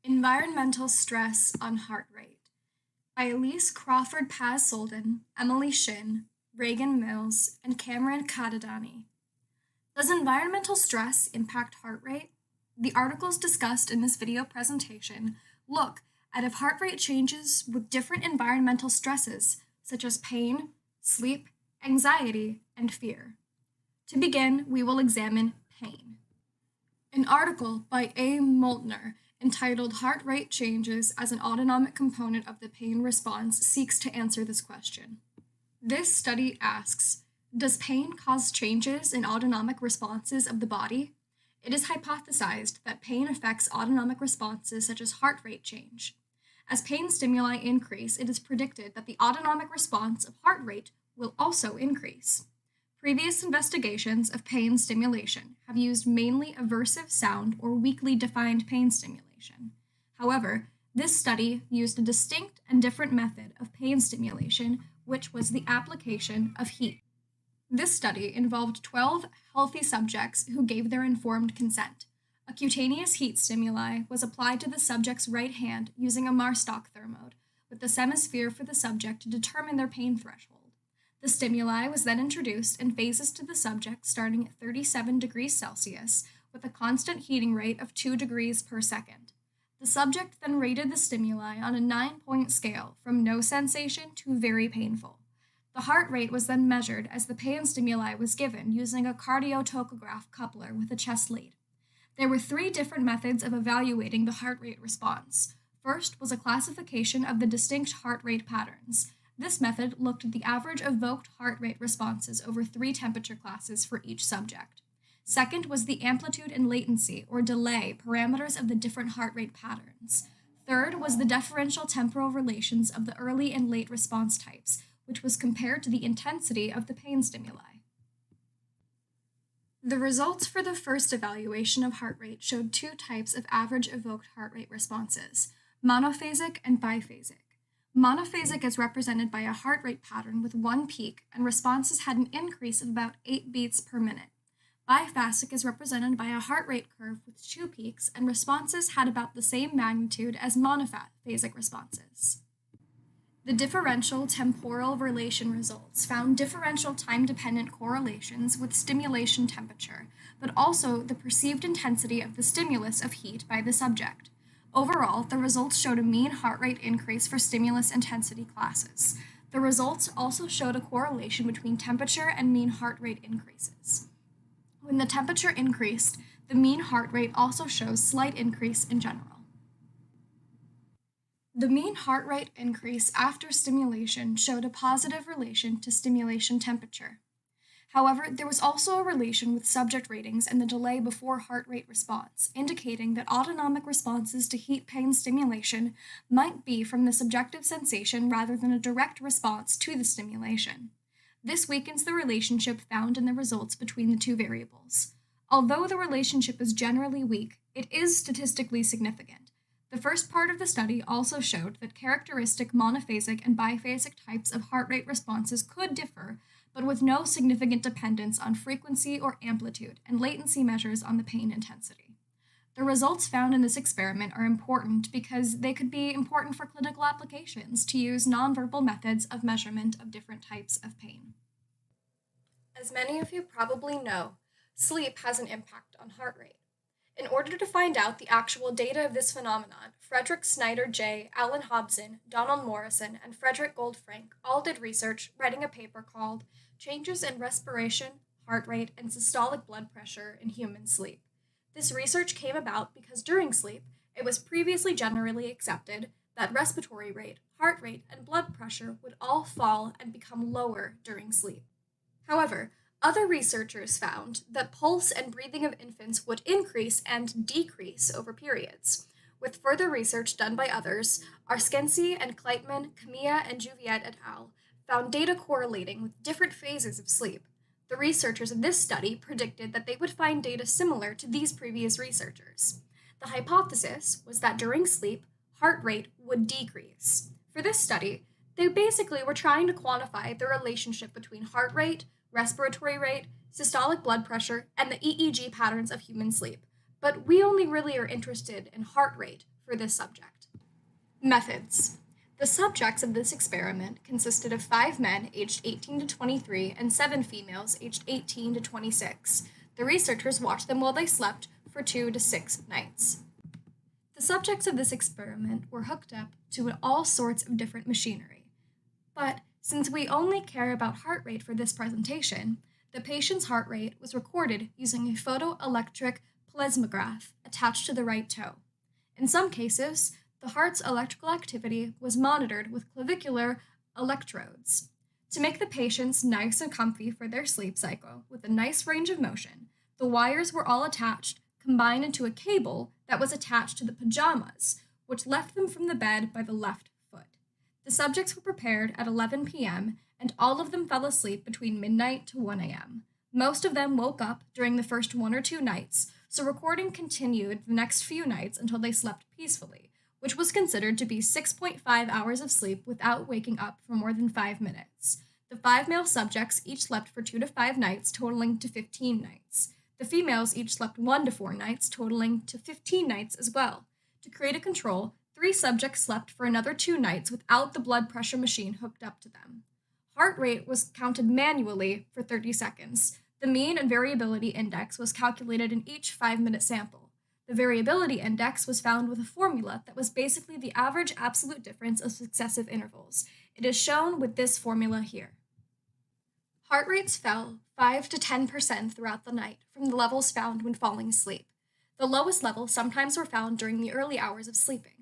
Environmental Stress on Heart Rate by Elise Crawford Paz Solden, Emily Shin, Reagan Mills, and Cameron Katadani. Does environmental stress impact heart rate? The articles discussed in this video presentation look at if heart rate changes with different environmental stresses, such as pain, sleep, anxiety, and fear. To begin, we will examine pain. An article by A. Moltner entitled Heart Rate Changes as an Autonomic Component of the Pain Response seeks to answer this question. This study asks, does pain cause changes in autonomic responses of the body? It is hypothesized that pain affects autonomic responses such as heart rate change. As pain stimuli increase, it is predicted that the autonomic response of heart rate will also increase. Previous investigations of pain stimulation have used mainly aversive sound or weakly defined pain stimulation. However, this study used a distinct and different method of pain stimulation, which was the application of heat. This study involved 12 healthy subjects who gave their informed consent. A cutaneous heat stimuli was applied to the subject's right hand using a Marstock thermode, with the semisphere for the subject to determine their pain threshold. The stimuli was then introduced in phases to the subject starting at 37 degrees Celsius with a constant heating rate of 2 degrees per second. The subject then rated the stimuli on a 9-point scale from no sensation to very painful. The heart rate was then measured as the pain stimuli was given using a cardiotocograph coupler with a chest lead. There were 3 different methods of evaluating the heart rate response. First was a classification of the distinct heart rate patterns. This method looked at the average evoked heart rate responses over 3 temperature classes for each subject. Second was the amplitude and latency, or delay, parameters of the different heart rate patterns. Third was the differential temporal relations of the early and late response types, which was compared to the intensity of the pain stimuli. The results for the first evaluation of heart rate showed 2 types of average evoked heart rate responses, monophasic and biphasic. Monophasic is represented by a heart rate pattern with 1 peak, and responses had an increase of about 8 beats per minute. Biphasic is represented by a heart rate curve with 2 peaks, and responses had about the same magnitude as monophasic responses. The differential temporal relation results found differential time-dependent correlations with stimulation temperature, but also the perceived intensity of the stimulus of heat by the subject. Overall, the results showed a mean heart rate increase for stimulus intensity classes. The results also showed a correlation between temperature and mean heart rate increases. When the temperature increased, the mean heart rate also shows slight increase in general. The mean heart rate increase after stimulation showed a positive relation to stimulation temperature. However, there was also a relation with subject ratings and the delay before heart rate response, indicating that autonomic responses to heat pain stimulation might be from the subjective sensation rather than a direct response to the stimulation. This weakens the relationship found in the results between the 2 variables. Although the relationship is generally weak, it is statistically significant. The first part of the study also showed that characteristic monophasic and biphasic types of heart rate responses could differ, but with no significant dependence on frequency or amplitude and latency measures on the pain intensity. The results found in this experiment are important because they could be important for clinical applications to use nonverbal methods of measurement of different types of pain. As many of you probably know, sleep has an impact on heart rate. In order to find out the actual data of this phenomenon, Frederick Snyder J., Alan Hobson, Donald Morrison, and Frederick Goldfrank all did research writing a paper called Changes in Respiration, Heart Rate, and Systolic Blood Pressure in Human Sleep. This research came about because during sleep, it was previously generally accepted that respiratory rate, heart rate, and blood pressure would all fall and become lower during sleep. However, other researchers found that pulse and breathing of infants would increase and decrease over periods. With further research done by others, Arskensi and Kleitman, Camilla, and Juviet et al. Found data correlating with different phases of sleep. The researchers in this study predicted that they would find data similar to these previous researchers. The hypothesis was that during sleep, heart rate would decrease. For this study, they basically were trying to quantify the relationship between heart rate, respiratory rate, systolic blood pressure, and the EEG patterns of human sleep. but we only really are interested in heart rate for this subject. Methods. The subjects of this experiment consisted of 5 men aged 18 to 23 and 7 females aged 18 to 26. The researchers watched them while they slept for 2 to 6 nights. The subjects of this experiment were hooked up to all sorts of different machinery. But since we only care about heart rate for this presentation, the patient's heart rate was recorded using a photoelectric plethysmograph attached to the right toe. In some cases, the heart's electrical activity was monitored with clavicular electrodes. To make the patients nice and comfy for their sleep cycle with a nice range of motion, the wires were all attached, combined into a cable that was attached to the pajamas, which left them from the bed by the left foot. The subjects were prepared at 11 p.m., and all of them fell asleep between midnight to 1 a.m. Most of them woke up during the first 1 or 2 nights, so recording continued the next few nights until they slept peacefully, which was considered to be 6.5 hours of sleep without waking up for more than 5 minutes. The 5 male subjects each slept for 2 to 5 nights, totaling to 15 nights. The females each slept 1 to 4 nights, totaling to 15 nights as well. To create a control, 3 subjects slept for another 2 nights without the blood pressure machine hooked up to them. Heart rate was counted manually for 30 seconds. The mean and variability index was calculated in each 5-minute sample. The variability index was found with a formula that was basically the average absolute difference of successive intervals. It is shown with this formula here. Heart rates fell 5 to 10% throughout the night from the levels found when falling asleep. The lowest levels sometimes were found during the early hours of sleeping.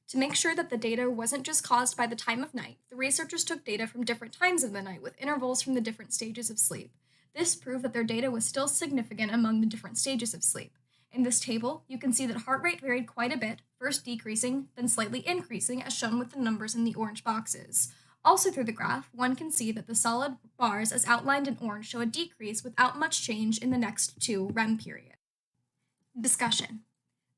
To make sure that the data wasn't just caused by the time of night, the researchers took data from different times of the night with intervals from the different stages of sleep. This proved that their data was still significant among the different stages of sleep. In this table, you can see that heart rate varied quite a bit, first decreasing, then slightly increasing, as shown with the numbers in the orange boxes. Also through the graph, one can see that the solid bars as outlined in orange show a decrease without much change in the next 2 REM periods. Discussion.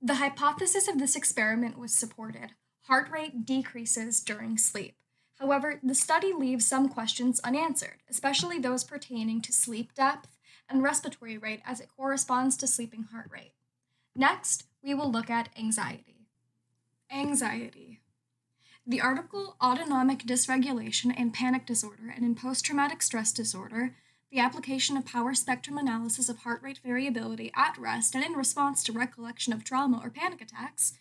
The hypothesis of this experiment was supported. Heart rate decreases during sleep. However, the study leaves some questions unanswered, especially those pertaining to sleep depth and respiratory rate as it corresponds to sleeping heart rate. Next, we will look at anxiety. Anxiety. The article Autonomic Dysregulation in Panic Disorder and in Post-Traumatic Stress Disorder, the application of power spectrum analysis of heart rate variability at rest and in response to recollection of trauma or panic attacks,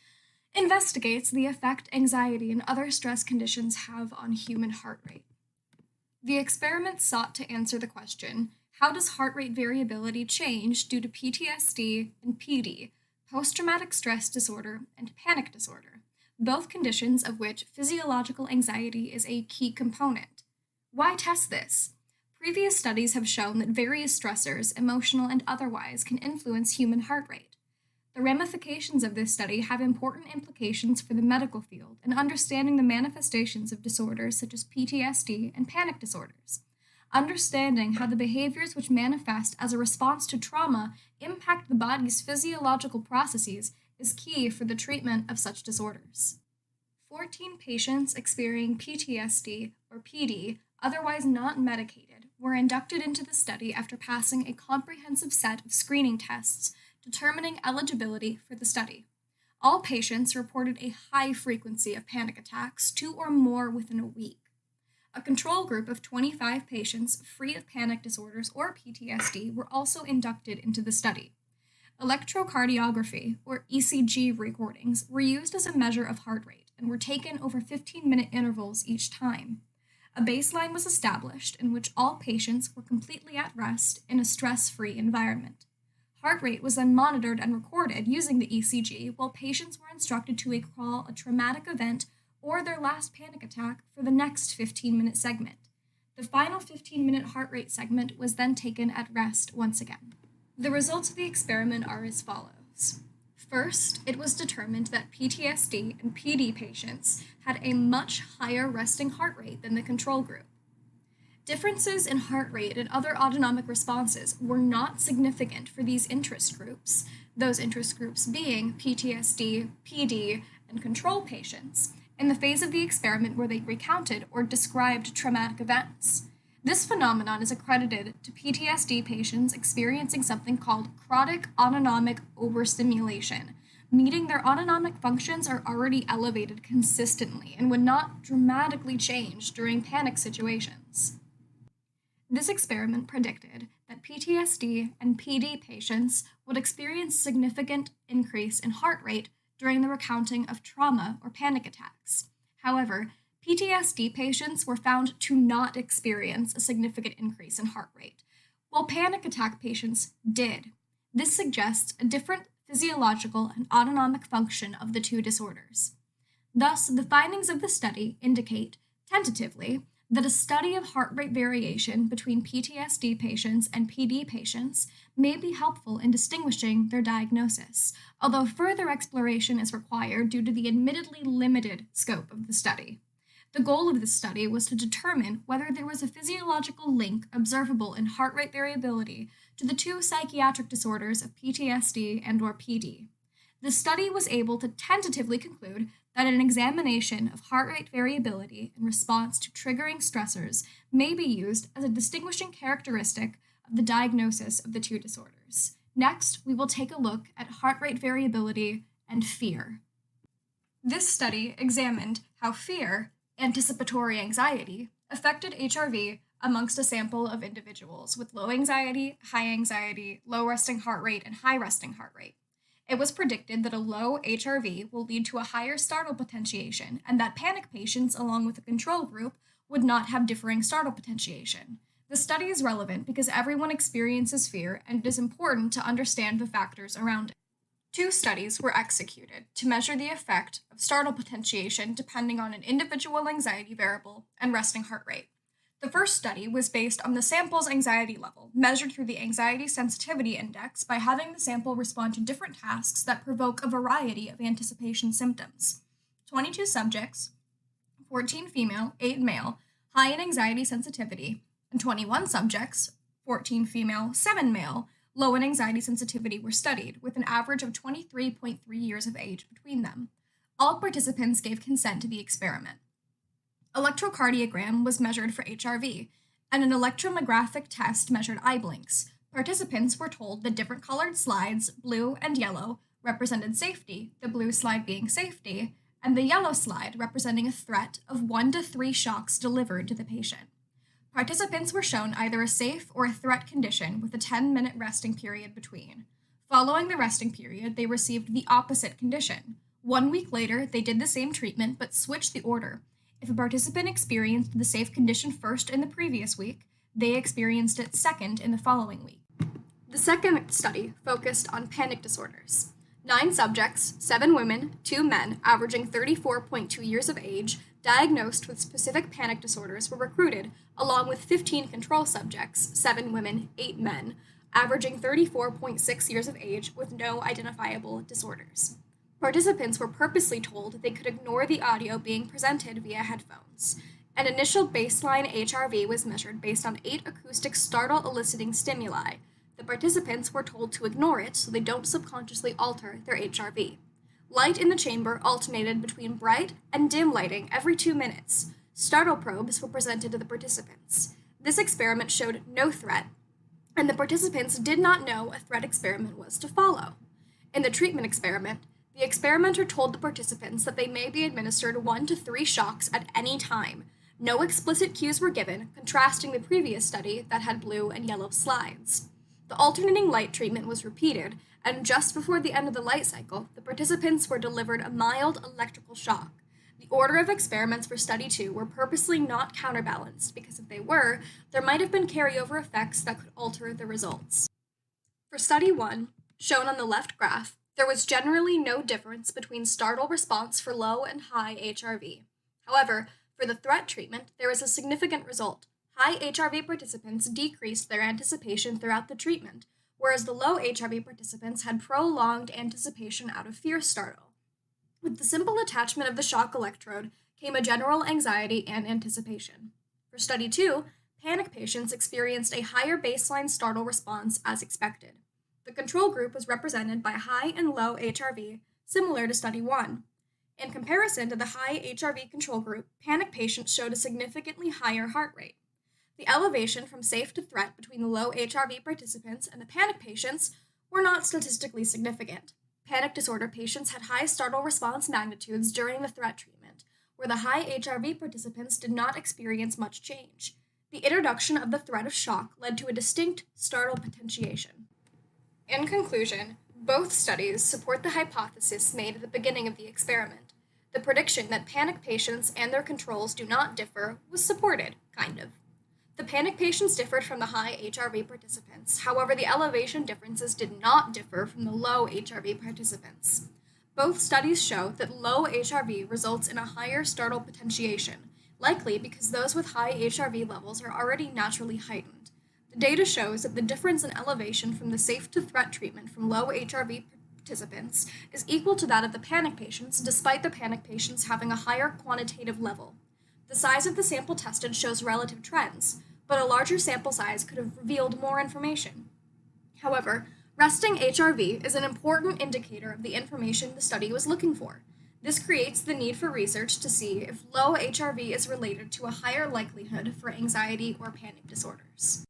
investigates the effect anxiety and other stress conditions have on human heart rate. The experiment sought to answer the question, how does heart rate variability change due to PTSD and PD, post-traumatic stress disorder and panic disorder, both conditions of which physiological anxiety is a key component? Why test this? Previous studies have shown that various stressors, emotional and otherwise, can influence human heart rate. The ramifications of this study have important implications for the medical field and understanding the manifestations of disorders such as PTSD and panic disorders. Understanding how the behaviors which manifest as a response to trauma impact the body's physiological processes is key for the treatment of such disorders. 14 patients experiencing PTSD or PD, otherwise not medicated, were inducted into the study after passing a comprehensive set of screening tests determining eligibility for the study. All patients reported a high frequency of panic attacks, 2 or more within a week. A control group of 25 patients free of panic disorders or PTSD were also inducted into the study. Electrocardiography, or ECG recordings, were used as a measure of heart rate and were taken over 15-minute intervals each time. A baseline was established in which all patients were completely at rest in a stress-free environment. Heart rate was then monitored and recorded using the ECG while patients were instructed to recall a traumatic event or their last panic attack for the next 15-minute segment. The final 15-minute heart rate segment was then taken at rest once again. The results of the experiment are as follows. First, it was determined that PTSD and PD patients had a much higher resting heart rate than the control group. Differences in heart rate and other autonomic responses were not significant for these interest groups, those interest groups being PTSD, PD, and control patients, in the phase of the experiment where they recounted or described traumatic events. This phenomenon is accredited to PTSD patients experiencing something called chronic autonomic overstimulation, meaning their autonomic functions are already elevated consistently and would not dramatically change during panic situations. This experiment predicted that PTSD and PD patients would experience significant increase in heart rate during the recounting of trauma or panic attacks. However, PTSD patients were found to not experience a significant increase in heart rate, while panic attack patients did. This suggests a different physiological and autonomic function of the two disorders. Thus, the findings of the study indicate, tentatively, that a study of heart rate variation between PTSD patients and PD patients may be helpful in distinguishing their diagnosis, although further exploration is required due to the admittedly limited scope of the study. The goal of this study was to determine whether there was a physiological link observable in heart rate variability to the two psychiatric disorders of PTSD and/or PD. The study was able to tentatively conclude that an examination of heart rate variability in response to triggering stressors may be used as a distinguishing characteristic of the diagnosis of the two disorders. Next, we will take a look at heart rate variability and fear. This study examined how fear, anticipatory anxiety, affected HRV amongst a sample of individuals with low anxiety, low resting heart rate, and high resting heart rate. It was predicted that a low HRV will lead to a higher startle potentiation, and that panic patients, along with a control group, would not have differing startle potentiation. The study is relevant because everyone experiences fear, and it is important to understand the factors around it. Two studies were executed to measure the effect of startle potentiation depending on an individual anxiety variable and resting heart rate. The first study was based on the sample's anxiety level, measured through the Anxiety Sensitivity Index by having the sample respond to different tasks that provoke a variety of anticipation symptoms. 22 subjects, 14 female, 8 male, high in anxiety sensitivity, and 21 subjects, 14 female, 7 male, low in anxiety sensitivity were studied, with an average of 23.3 years of age between them. All participants gave consent to the experiment. Electrocardiogram was measured for HRV, and an electromyographic test measured eye blinks. Participants were told that different colored slides, blue and yellow, represented safety, the blue slide being safety, and the yellow slide representing a threat of 1 to 3 shocks delivered to the patient. Participants were shown either a safe or a threat condition with a 10-minute resting period between. Following the resting period, they received the opposite condition. 1 week later, they did the same treatment but switched the order. If a participant experienced the safe condition first in the previous week, they experienced it second in the following week. The second study focused on panic disorders. 9 subjects, 7 women, 2 men, averaging 34.2 years of age, diagnosed with specific panic disorders were recruited, along with 15 control subjects, 7 women, 8 men, averaging 34.6 years of age with no identifiable disorders. Participants were purposely told they could ignore the audio being presented via headphones. An initial baseline HRV was measured based on 8 acoustic startle-eliciting stimuli. The participants were told to ignore it so they don't subconsciously alter their HRV. Light in the chamber alternated between bright and dim lighting every 2 minutes. Startle probes were presented to the participants. This experiment showed no threat, and the participants did not know a threat experiment was to follow. In the treatment experiment, the experimenter told the participants that they may be administered 1 to 3 shocks at any time. No explicit cues were given, contrasting the previous study that had blue and yellow slides. The alternating light treatment was repeated, and just before the end of the light cycle, the participants were delivered a mild electrical shock. The order of experiments for Study 2 were purposely not counterbalanced, because if they were, there might have been carryover effects that could alter the results. For Study 1, shown on the left graph, there was generally no difference between startle response for low and high HRV. However, for the threat treatment, there was a significant result. High HRV participants decreased their anticipation throughout the treatment, whereas the low HRV participants had prolonged anticipation out of fear startle. With the simple attachment of the shock electrode came a general anxiety and anticipation. For Study 2, panic patients experienced a higher baseline startle response as expected. The control group was represented by high and low HRV, similar to Study 1. In comparison to the high HRV control group, panic patients showed a significantly higher heart rate. The elevation from safe to threat between the low HRV participants and the panic patients were not statistically significant. Panic disorder patients had high startle response magnitudes during the threat treatment, where the high HRV participants did not experience much change. The introduction of the threat of shock led to a distinct startle potentiation. In conclusion, both studies support the hypothesis made at the beginning of the experiment. The prediction that panic patients and their controls do not differ was supported, kind of. The panic patients differed from the high HRV participants. However, the elevation differences did not differ from the low HRV participants. Both studies show that low HRV results in a higher startle potentiation, likely because those with high HRV levels are already naturally heightened. The data shows that the difference in elevation from the safe to threat treatment from low HRV participants is equal to that of the panic patients, despite the panic patients having a higher quantitative level. The size of the sample tested shows relative trends, but a larger sample size could have revealed more information. However, resting HRV is an important indicator of the information the study was looking for. This creates the need for research to see if low HRV is related to a higher likelihood for anxiety or panic disorders.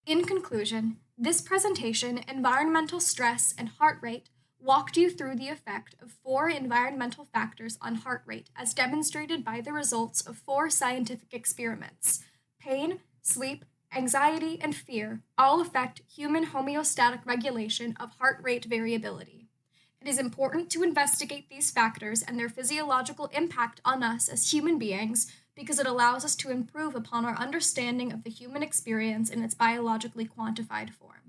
In conclusion, this presentation, Environmental Stress and Heart Rate, walked you through the effect of 4 environmental factors on heart rate as demonstrated by the results of 4 scientific experiments. Pain, sleep, anxiety, and fear all affect human homeostatic regulation of heart rate variability. It is important to investigate these factors and their physiological impact on us as human beings because it allows us to improve upon our understanding of the human experience in its biologically quantified form.